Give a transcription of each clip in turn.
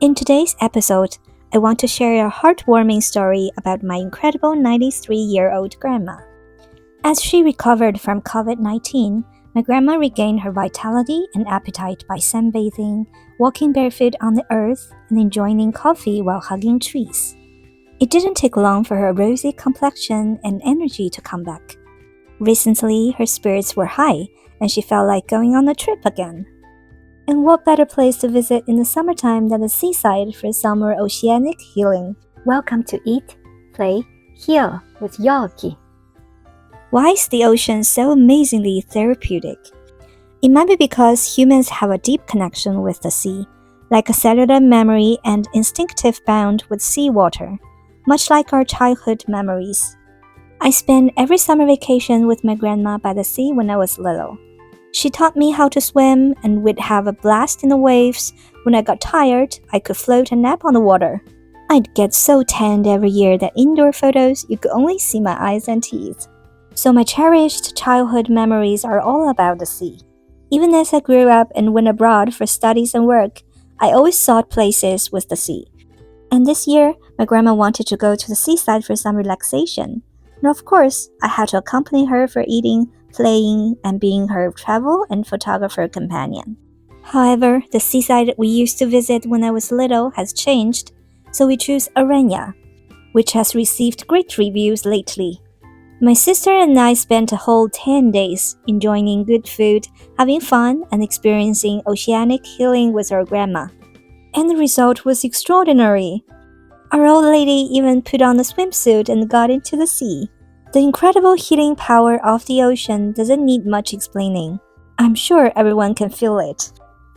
In today's episode, I want to share a heartwarming story about my incredible 93-year-old grandma. As she recovered from COVID-19, my grandma regained her vitality and appetite by sunbathing, walking barefoot on the earth, and enjoying coffee while hugging trees. It didn't take long for her rosy complexion and energy to come back. Recently, her spirits were high, and she felt like going on a trip again. And what better place to visit in the summertime than the seaside for summer oceanic healing? Welcome to Eat, Play, Heal with Yogi. Why is the ocean so amazingly therapeutic? It might be because humans have a deep connection with the sea, like a cellular memory and instinctive bond with seawater, much like our childhood memories. I spent every summer vacation with my grandma by the sea when I was little. She taught me how to swim, and we'd have a blast in the waves. When I got tired, I could float and nap on the water. I'd get so tanned every year that indoor photos you could only see my eyes and teeth. So my cherished childhood memories are all about the sea. Even as I grew up and went abroad for studies and work, I always sought places with the sea. And this year, my grandma wanted to go to the seaside for some relaxation. And of course, I had to accompany her for eating, playing, and being her travel and photographer companion. However, the seaside we used to visit when I was little has changed, so we chose Anaya, which has received great reviews lately. My sister and I spent a whole 10 days enjoying good food, having fun, and experiencing oceanic healing with our grandma. And the result was extraordinary. Our old lady even put on a swimsuit and got into the sea. The incredible healing power of the ocean doesn't need much explaining. I'm sure everyone can feel it.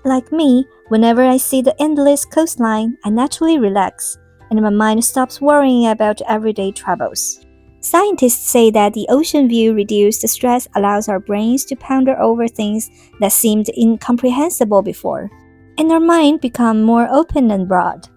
Like me, whenever I see the endless coastline, I naturally relax, and my mind stops worrying about everyday troubles. Scientists say that the ocean view reduced stress allows our brains to ponder over things that seemed incomprehensible before, and our mind become more open and broad.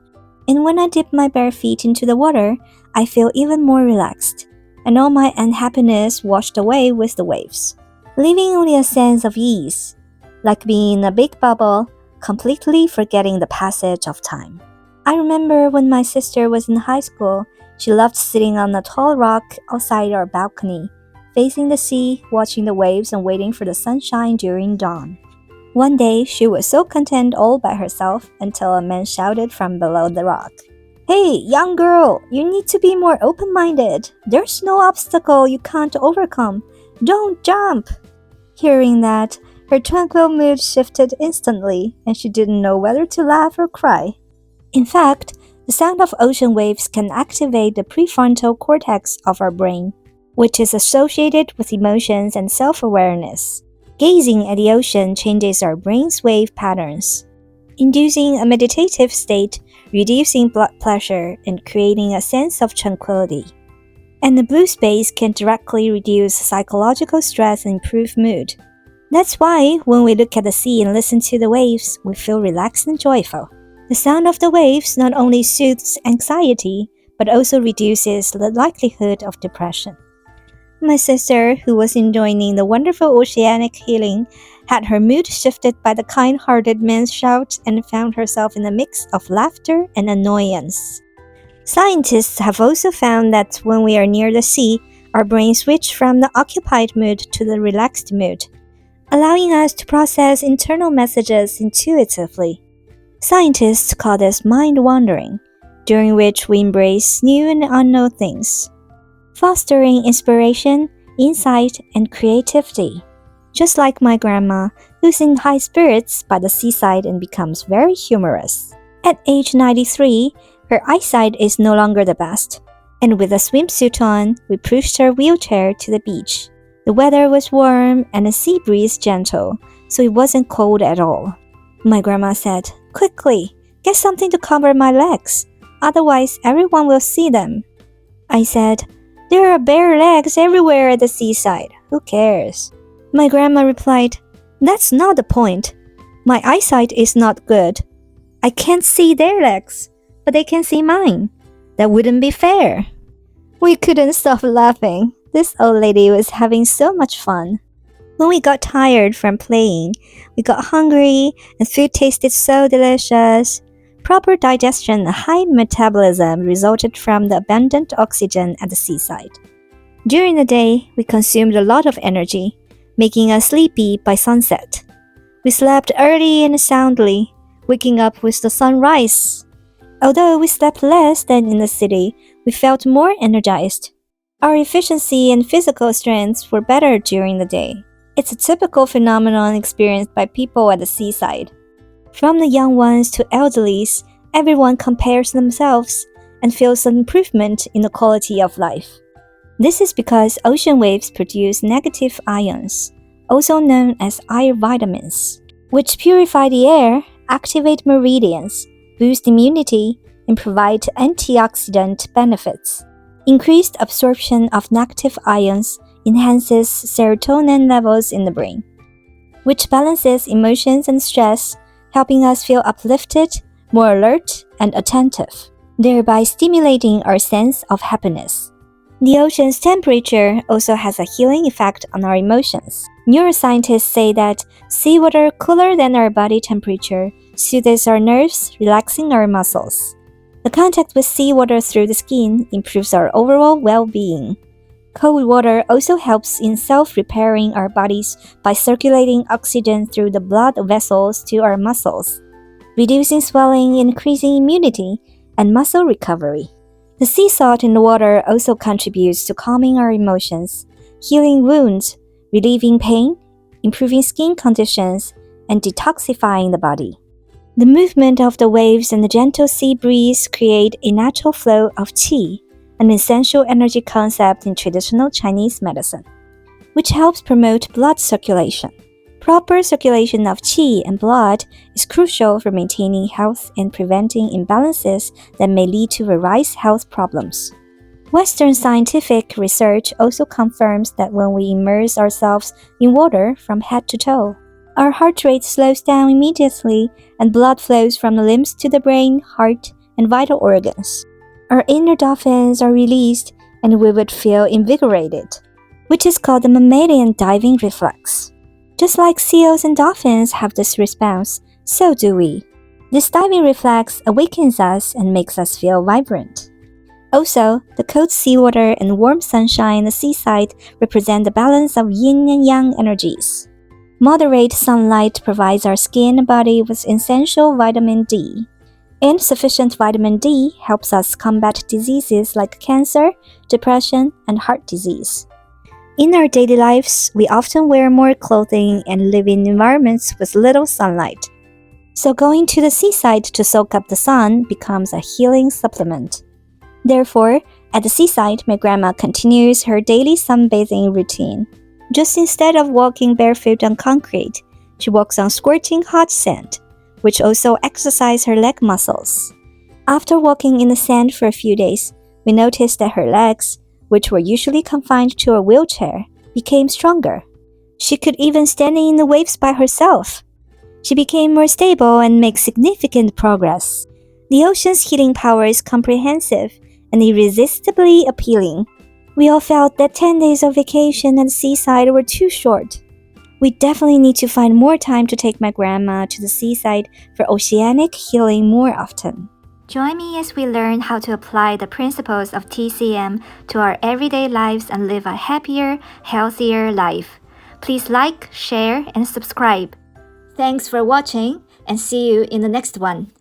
And when I dip my bare feet into the water, I feel even more relaxed, and all my unhappiness washed away with the waves, leaving only a sense of ease, like being in a big bubble, completely forgetting the passage of time. I remember when my sister was in high school, she loved sitting on a tall rock outside our balcony, facing the sea, watching the waves and waiting for the sunshine during dawn. One day, she was so content all by herself until a man shouted from below the rock, "Hey, young girl, you need to be more open-minded. There's no obstacle you can't overcome. Don't jump." Hearing that, her tranquil mood shifted instantly, and she didn't know whether to laugh or cry. In fact, the sound of ocean waves can activate the prefrontal cortex of our brain, which is associated with emotions and self-awareness. Gazing at the ocean changes our brain's wave patterns, inducing a meditative state, reducing blood pressure, and creating a sense of tranquility. And the blue space can directly reduce psychological stress and improve mood. That's why, when we look at the sea and listen to the waves, we feel relaxed and joyful. The sound of the waves not only soothes anxiety, but also reduces the likelihood of depression. My sister, who was enjoying the wonderful oceanic healing, had her mood shifted by the kind-hearted man's shout and found herself in a mix of laughter and annoyance. Scientists have also found that when we are near the sea, our brains switch from the occupied mood to the relaxed mood, allowing us to process internal messages intuitively. Scientists call this mind wandering, during which we embrace new and unknown things, fostering inspiration, insight, and creativity. Just like my grandma, who's in high spirits by the seaside and becomes very humorous. At age 93, her eyesight is no longer the best, and with a swimsuit on, we pushed her wheelchair to the beach. The weather was warm and the sea breeze gentle, so it wasn't cold at all. My grandma said, "Quickly, get something to cover my legs, otherwise everyone will see them." I said, "There are bare legs everywhere at the seaside. Who cares?" My grandma replied, "That's not the point. My eyesight is not good. I can't see their legs, but they can see mine. That wouldn't be fair." We couldn't stop laughing. This old lady was having so much fun. When we got tired from playing, we got hungry and food tasted so delicious. Proper digestion and high metabolism resulted from the abundant oxygen at the seaside. During the day, we consumed a lot of energy, making us sleepy by sunset. We slept early and soundly, waking up with the sunrise. Although we slept less than in the city, we felt more energized. Our efficiency and physical strength were better during the day. It's a typical phenomenon experienced by people at the seaside. From the young ones to elderlies, everyone compares themselves and feels an improvement in the quality of life. This is because ocean waves produce negative ions, also known as air vitamins, which purify the air, activate meridians, boost immunity, and provide antioxidant benefits. Increased absorption of negative ions enhances serotonin levels in the brain, which balances emotions and stress, helping us feel uplifted, more alert, and attentive, thereby stimulating our sense of happiness. The ocean's temperature also has a healing effect on our emotions. Neuroscientists say that seawater cooler than our body temperature soothes our nerves, relaxing our muscles. The contact with seawater through the skin improves our overall well-being. Cold water also helps in self-repairing our bodies by circulating oxygen through the blood vessels to our muscles, reducing swelling, increasing immunity, and muscle recovery. The sea salt in the water also contributes to calming our emotions, healing wounds, relieving pain, improving skin conditions, and detoxifying the body. The movement of the waves and the gentle sea breeze create a natural flow of qi, an essential energy concept in traditional Chinese medicine, which helps promote blood circulation. Proper circulation of qi and blood is crucial for maintaining health and preventing imbalances that may lead to various health problems. Western scientific research also confirms that when we immerse ourselves in water from head to toe, our heart rate slows down immediately and blood flows from the limbs to the brain, heart, and vital organs. Our inner endorphins are released and we would feel invigorated, which is called the mammalian diving reflex. Just like seals and dolphins have this response, so do we. This diving reflex awakens us and makes us feel vibrant. Also, the cold seawater and warm sunshine in the seaside represent the balance of yin and yang energies. Moderate sunlight provides our skin and body with essential vitamin D, and sufficient vitamin D helps us combat diseases like cancer, depression, and heart disease. In our daily lives, we often wear more clothing and live in environments with little sunlight. So going to the seaside to soak up the sun becomes a healing supplement. Therefore, at the seaside, my grandma continues her daily sunbathing routine. Just instead of walking barefoot on concrete, she walks on scorching hot sand, which also exercises her leg muscles. After walking in the sand for a few days, we noticed that her legs, which were usually confined to a wheelchair, became stronger. She could even stand in the waves by herself. She became more stable and made significant progress. The ocean's healing power is comprehensive and irresistibly appealing. We all felt that 10 days of vacation at the seaside were too short. We definitely need to find more time to take my grandma to the seaside for oceanic healing more often. Join me as we learn how to apply the principles of TCM to our everyday lives and live a happier, healthier life. Please like, share, and subscribe. Thanks for watching, and see you in the next one.